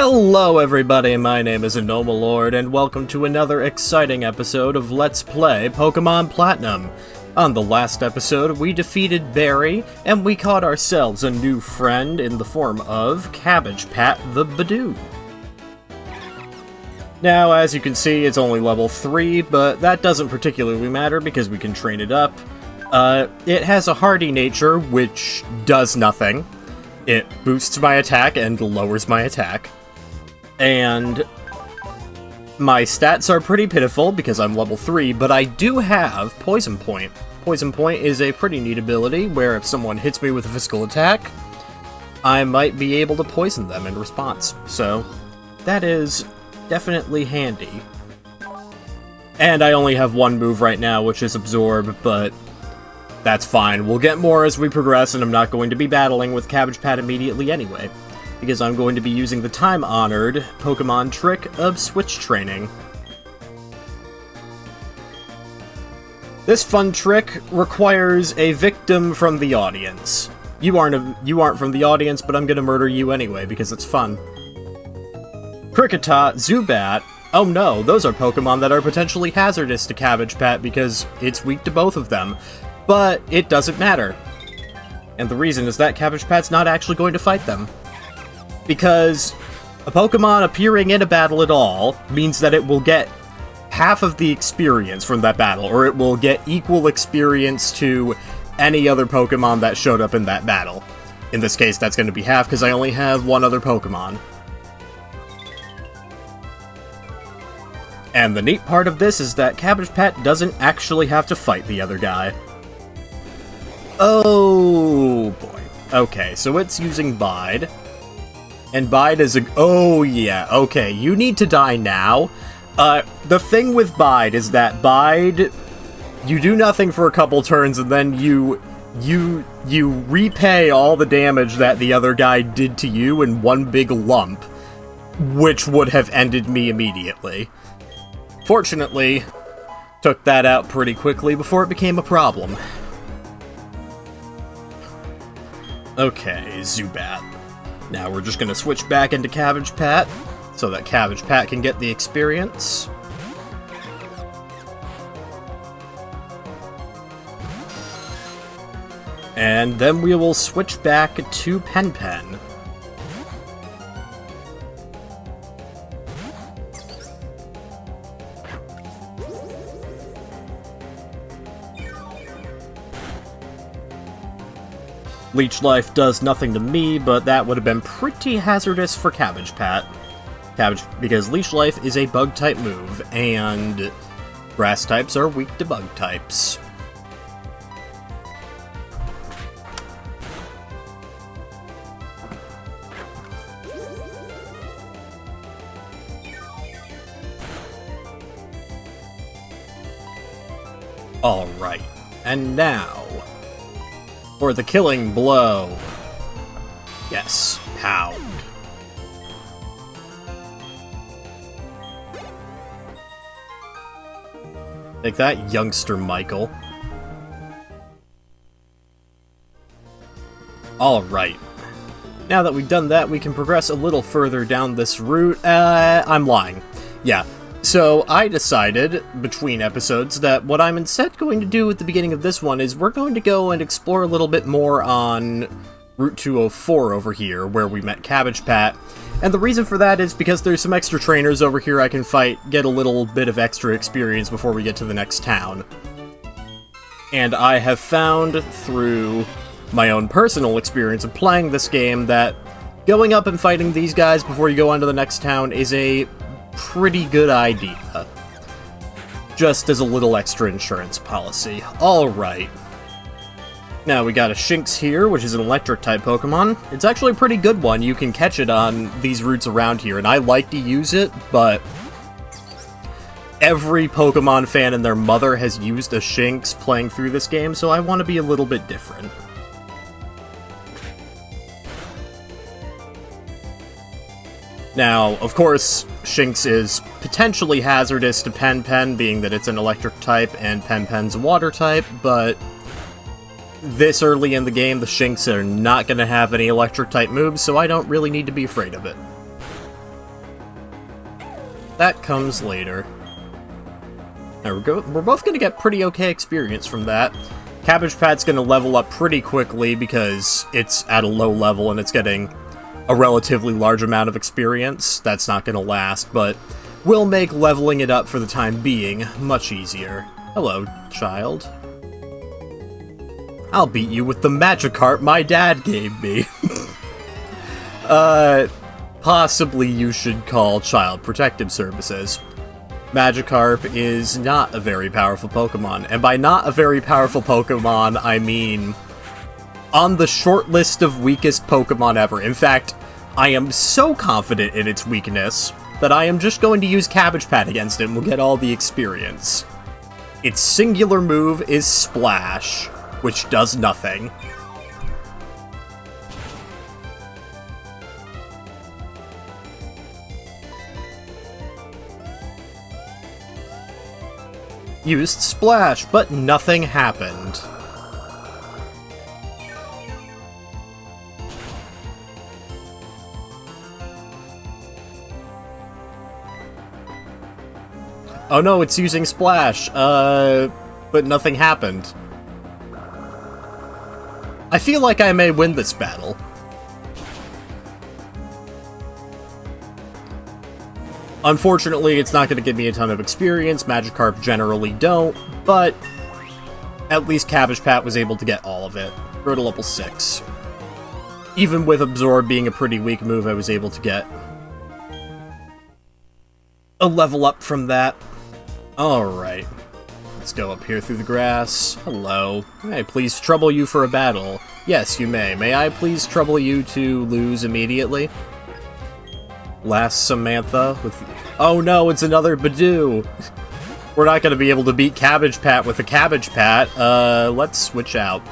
Hello everybody, my name is Anomalord, and welcome to another exciting episode of Let's Play Pokémon Platinum. On the last episode, we defeated Barry, and we caught ourselves a new friend in the form of CabbagePat the Badoo. Now, as you can see, it's only level 3, but that doesn't particularly matter because we can train it up. It has a hardy nature, which does nothing. It boosts my attack and lowers my attack. And my stats are pretty pitiful because I'm level 3, but I do have Poison Point. Poison Point is a pretty neat ability where if someone hits me with a physical attack, I might be able to poison them in response. So that is definitely handy. And I only have one move right now, which is Absorb, but that's fine. We'll get more as we progress, and I'm not going to be battling with CabbagePat immediately anyway, because I'm going to be using the time-honored Pokemon trick of Switch Training. This fun trick requires a victim from the audience. You aren't from the audience, but I'm gonna murder you anyway, because it's fun. Kricketot, Zubat. Oh no, those are Pokemon that are potentially hazardous to CabbagePat because it's weak to both of them. But it doesn't matter. And the reason is that CabbagePat's not actually going to fight them. Because a Pokemon appearing in a battle at all means that it will get half of the experience from that battle, or it will get equal experience to any other Pokemon that showed up in that battle. In this case, that's going to be half because I only have one other Pokemon. And the neat part of this is that CabbagePat doesn't actually have to fight the other guy. Oh boy. Okay, so it's using Bide. And Bide is a... Oh yeah, okay, you need to die now. The thing with Bide is that Bide... You do nothing for a couple turns and then you repay all the damage that the other guy did to you in one big lump, which would have ended me immediately. Fortunately, took that out pretty quickly before it became a problem. Okay, Zubat. Now we're just gonna switch back into CabbagePat, so that CabbagePat can get the experience. And then we will switch back to Pen. Leech Life does nothing to me, but that would have been pretty hazardous for CabbagePat. Because Leech Life is a Bug-type move, and Grass types are weak to Bug types. Alright, and now for the killing blow. Yes, Pound. Take that, youngster Michael. Alright. Now that we've done that, we can progress a little further down this route. I'm lying. Yeah. So, I decided, between episodes, that what I'm instead going to do at the beginning of this one is we're going to go and explore a little bit more on Route 204 over here, where we met CabbagePat. And the reason for that is because there's some extra trainers over here I can fight, get a little bit of extra experience before we get to the next town. And I have found, through my own personal experience of playing this game, that going up and fighting these guys before you go on to the next town is a pretty good idea. Just as a little extra insurance policy. Alright. Now we got a Shinx here, which is an electric-type Pokemon. It's actually a pretty good one. You can catch it on these routes around here, and I like to use it, but every Pokemon fan and their mother has used a Shinx playing through this game, so I want to be a little bit different. Now, of course, Shinx is potentially hazardous to Pen, being that it's an electric type and Pen's a water type, but this early in the game, the Shinx are not going to have any electric type moves, so I don't really need to be afraid of it. That comes later. Now, we're both going to get pretty okay experience from that. CabbagePat's going to level up pretty quickly because it's at a low level and it's getting a relatively large amount of experience. That's not going to last, but will make leveling it up for the time being much easier. Hello, child. I'll beat you with the Magikarp my dad gave me. Possibly you should call Child Protective Services. Magikarp is not a very powerful Pokemon, and by not a very powerful Pokemon, I mean on the short list of weakest Pokemon ever. In fact, I am so confident in its weakness that I am just going to use CabbagePat against it and we'll get all the experience. Its singular move is Splash, which does nothing. Used Splash, but nothing happened. Oh no, it's using Splash, but nothing happened. I feel like I may win this battle. Unfortunately, it's not going to give me a ton of experience. Magikarp generally don't, but at least CabbagePat was able to get all of it. Grow to level 6. Even with Absorb being a pretty weak move, I was able to get a level up from that. Alright. Let's go up here through the grass. Hello. May I please trouble you for a battle? Yes, you may. May I please trouble you to lose immediately? Last Samantha with... Oh no, it's another Badoo! We're not going to be able to beat CabbagePat with a CabbagePat. Let's switch out.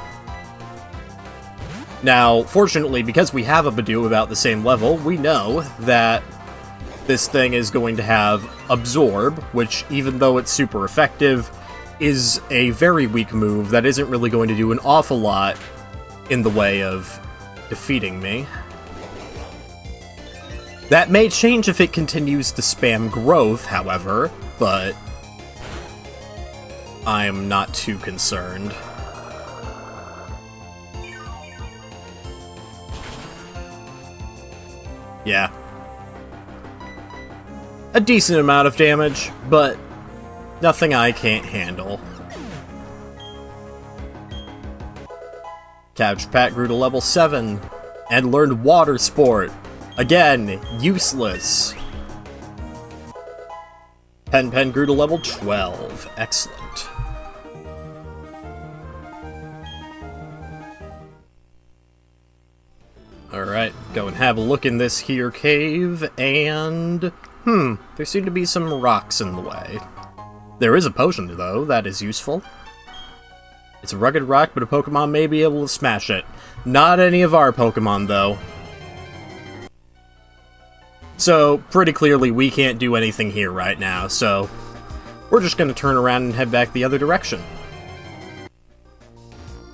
Now, fortunately, because we have a Badoo about the same level, we know that this thing is going to have Absorb, which, even though it's super effective, is a very weak move that isn't really going to do an awful lot in the way of defeating me. That may change if it continues to spam Growth, however, but I'm not too concerned. Yeah. A decent amount of damage, but nothing I can't handle. CabbagePat grew to level 7 and learned Water Sport. Again, useless. Pen grew to level 12. Excellent. Alright, go and have a look in this here cave, and... there seem to be some rocks in the way. There is a potion, though, that is useful. It's a rugged rock, but a Pokemon may be able to smash it. Not any of our Pokemon, though. So, pretty clearly, we can't do anything here right now, so we're just going to turn around and head back the other direction.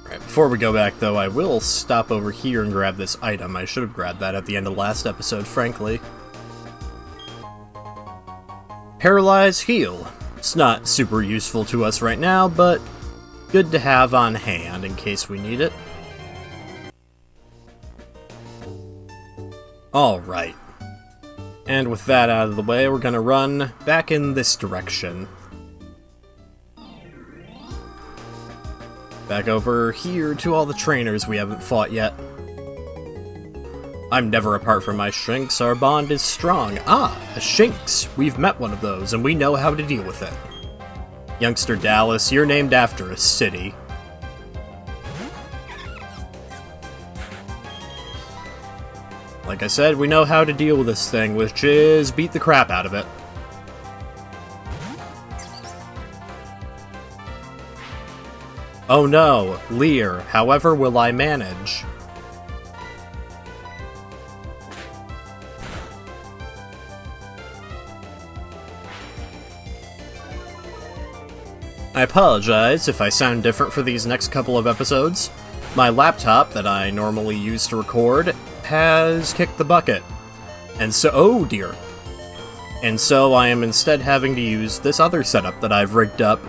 Alright, before we go back, though, I will stop over here and grab this item. I should have grabbed that at the end of last episode, frankly. Paralyze Heal. It's not super useful to us right now, but good to have on hand in case we need it. Alright. And with that out of the way, we're gonna run back in this direction. Back over here to all the trainers we haven't fought yet. I'm never apart from my Shinx, our bond is strong. Ah, a Shinx! We've met one of those, and we know how to deal with it. Youngster Dallas, you're named after a city. Like I said, we know how to deal with this thing, which is beat the crap out of it. Oh no, Leer, however will I manage? I apologize if I sound different for these next couple of episodes. My laptop, that I normally use to record, has kicked the bucket. And so, oh dear. And so I am instead having to use this other setup that I've rigged up.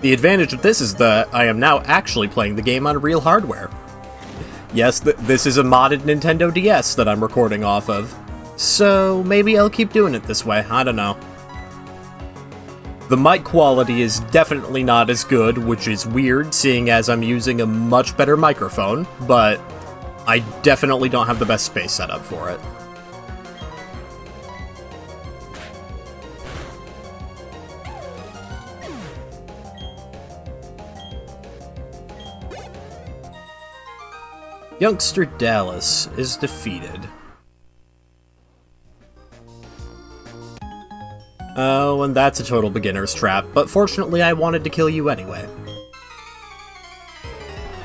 The advantage of this is that I am now actually playing the game on real hardware. Yes, this is a modded Nintendo DS that I'm recording off of. So maybe I'll keep doing it this way, I don't know. The mic quality is definitely not as good, which is weird, seeing as I'm using a much better microphone, but I definitely don't have the best space set up for it. Youngster Dallas is defeated. Oh, and that's a total beginner's trap, but fortunately I wanted to kill you anyway.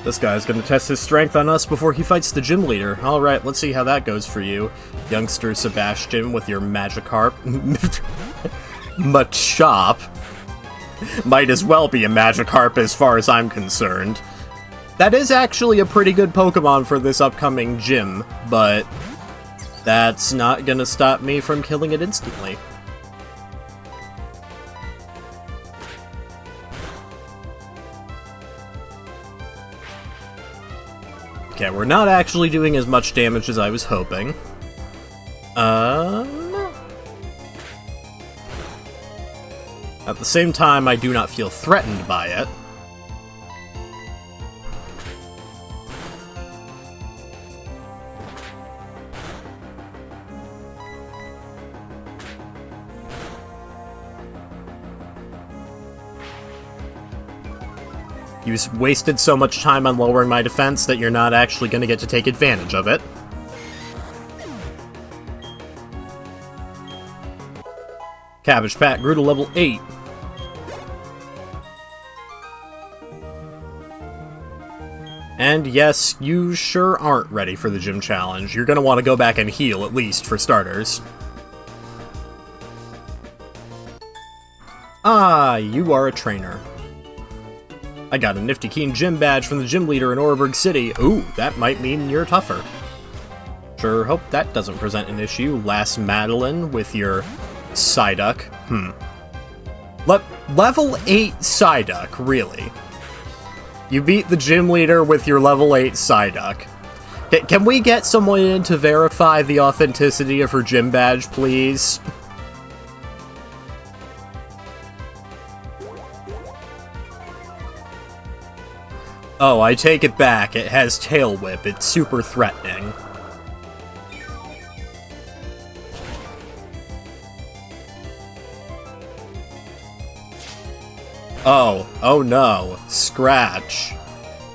This guy's gonna test his strength on us before he fights the gym leader. Alright, let's see how that goes for you, youngster Sebastian with your Magikarp. Machop. Might as well be a Magikarp as far as I'm concerned. That is actually a pretty good Pokemon for this upcoming gym, but that's not gonna stop me from killing it instantly. Okay, we're not actually doing as much damage as I was hoping. At the same time, I do not feel threatened by it. You wasted so much time on lowering my defense that you're not actually going to get to take advantage of it. CabbagePat grew to level 8. And yes, you sure aren't ready for the gym challenge. You're going to want to go back and heal, at least, for starters. Ah, you are a trainer. I got a nifty keen gym badge from the gym leader in Oreburg City. Ooh, that might mean you're tougher. Sure hope that doesn't present an issue. Last Madeline with your Psyduck. Level 8 Psyduck, really? You beat the gym leader with your level 8 Psyduck. Can we get someone in to verify the authenticity of her gym badge, please? Oh, I take it back. It has Tail Whip. It's super threatening. Oh no. Scratch.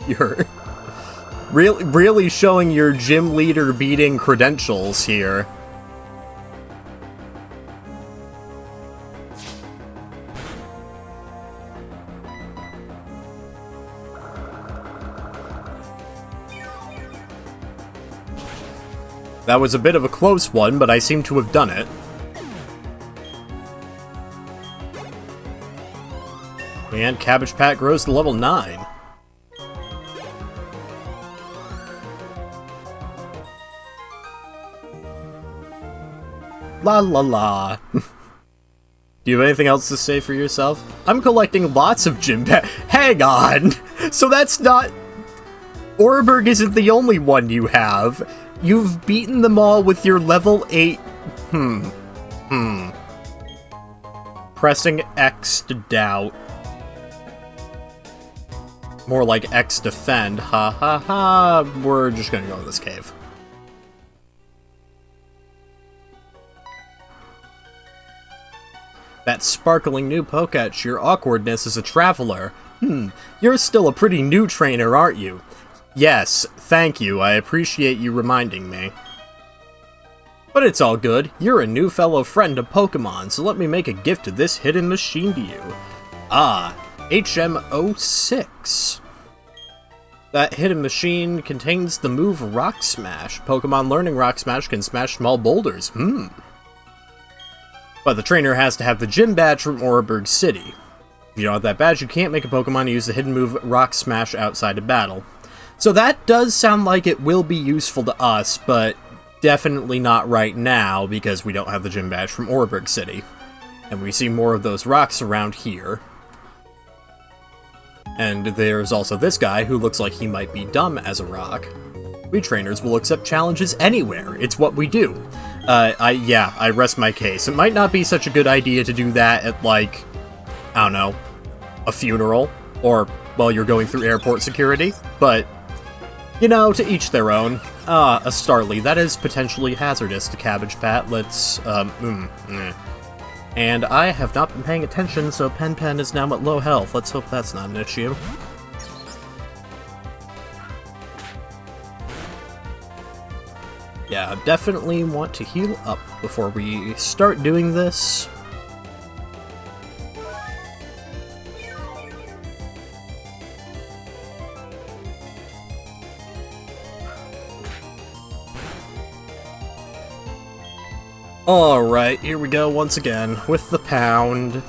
You're really showing your gym leader beating credentials here. That was a bit of a close one, but I seem to have done it. And CabbagePat grows to level 9. La la la. Do you have anything else to say for yourself? I'm collecting lots of gym badges. Hang on! So that's not... Oreburg isn't the only one you have. You've beaten them all with your level 8... Pressing X to doubt. More like X defend. Ha ha ha. We're just gonna go to this cave. That sparkling new Poketch, your awkwardness as a traveler. You're still a pretty new trainer, aren't you? Yes, thank you, I appreciate you reminding me. But it's all good, you're a new fellow friend of Pokémon, so let me make a gift of this hidden machine to you. Ah, HM06. That hidden machine contains the move Rock Smash. Pokémon learning Rock Smash can smash small boulders, But the trainer has to have the gym badge from Oreburg City. If you don't have that badge, you can't make a Pokémon use the hidden move Rock Smash outside of battle. So that does sound like it will be useful to us, but definitely not right now, because we don't have the gym badge from Oreburg City. And we see more of those rocks around here. And there's also this guy who looks like he might be dumb as a rock. We trainers will accept challenges anywhere. It's what we do. I rest my case. It might not be such a good idea to do that at, like, I don't know, a funeral, or while you're going through airport security, but, you know, to each their own. A Starly, that is potentially hazardous to CabbagePat. Let's, And I have not been paying attention, so Pen is now at low health. Let's hope that's not an issue. Yeah, definitely want to heal up before we start doing this. Alright, here we go once again, with the pound.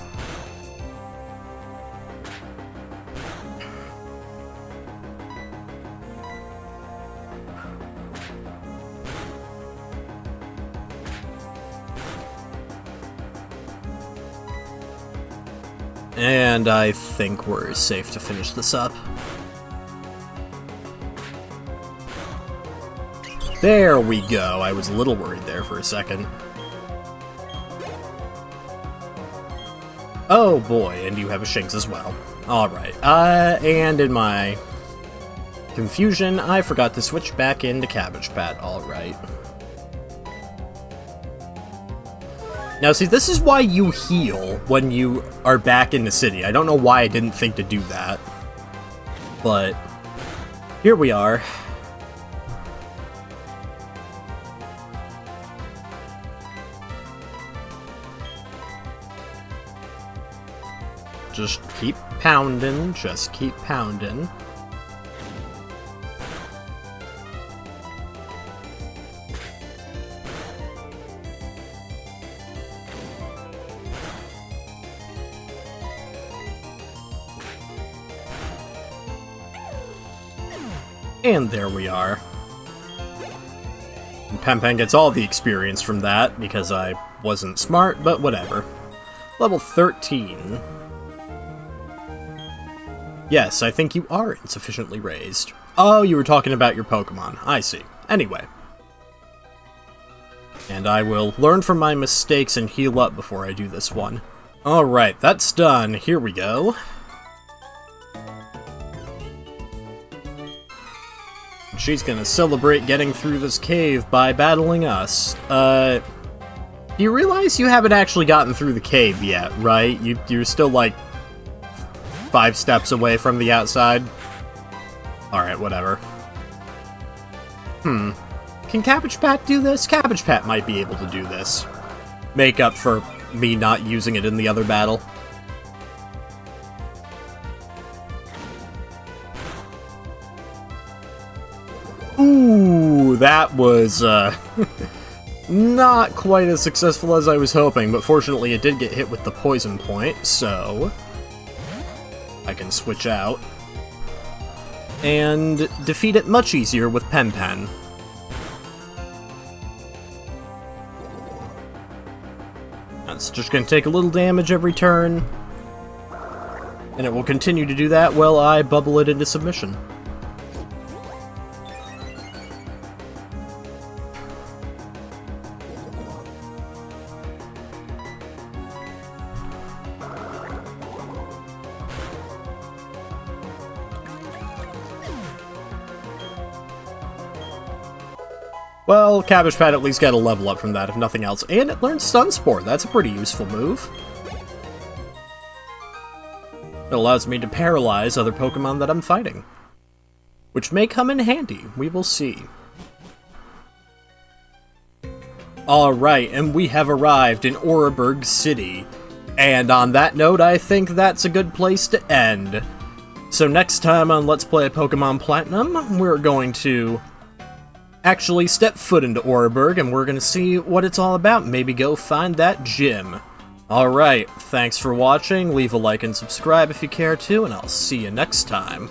And I think we're safe to finish this up. There we go. I was a little worried there for a second. Oh boy, and you have a Shinx as well. Alright, and in my confusion, I forgot to switch back into CabbagePat. Alright. Now see, this is why you heal when you are back in the city. I don't know why I didn't think to do that. But here we are. Just keep pounding, just keep pounding. And there we are. And Pen gets all the experience from that, because I wasn't smart, but whatever. Level 13. Yes, I think you are insufficiently raised. Oh, you were talking about your Pokémon. I see. Anyway. And I will learn from my mistakes and heal up before I do this one. Alright, that's done. Here we go. She's gonna celebrate getting through this cave by battling us. Do you realize you haven't actually gotten through the cave yet, right? You're still, like, 5 steps away from the outside? Alright, whatever. Can CabbagePat do this? CabbagePat might be able to do this. Make up for me not using it in the other battle. Ooh, that was, not quite as successful as I was hoping, but fortunately it did get hit with the poison point, so I can switch out and defeat it much easier with Pen. That's just going to take a little damage every turn, and it will continue to do that while I bubble it into submission. Well, CabbagePat at least got a level up from that, if nothing else. And it learned Stun Spore. That's a pretty useful move. It allows me to paralyze other Pokemon that I'm fighting, which may come in handy. We will see. Alright, and we have arrived in Oreburg City. And on that note, I think that's a good place to end. So next time on Let's Play Pokemon Platinum, we're going to actually step foot into Oreburg, and we're gonna see what it's all about. Maybe go find that gym. Alright, thanks for watching, leave a like and subscribe if you care to, and I'll see you next time.